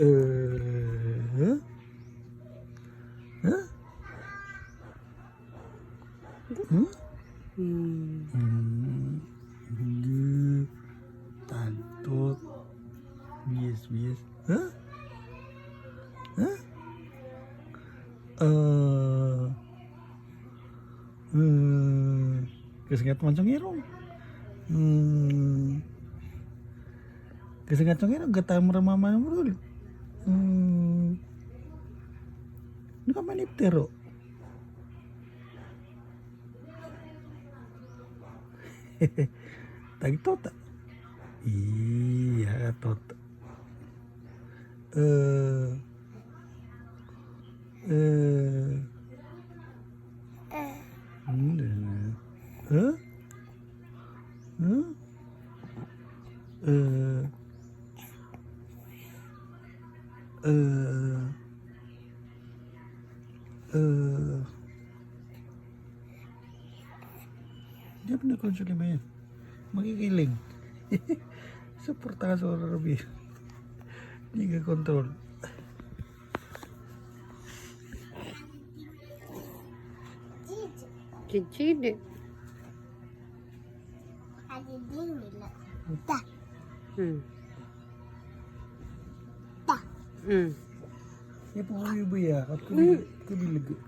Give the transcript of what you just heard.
Huh? Huh? Hmm? Tantot. Bias, bias. Huh? Huh? Kesengat mancung irong. Kesengat mancung irong gata meramama dulu. Ini kan manip tero. Tagi tota. Iya tota. Huh? Huh? Dia bener konsumen magigiling. Seperti suara lebih. Dia gak kontrol. Cicide. Ada dingin lah. Dah. Dah. Ya pengen ibu ya, aku bilang.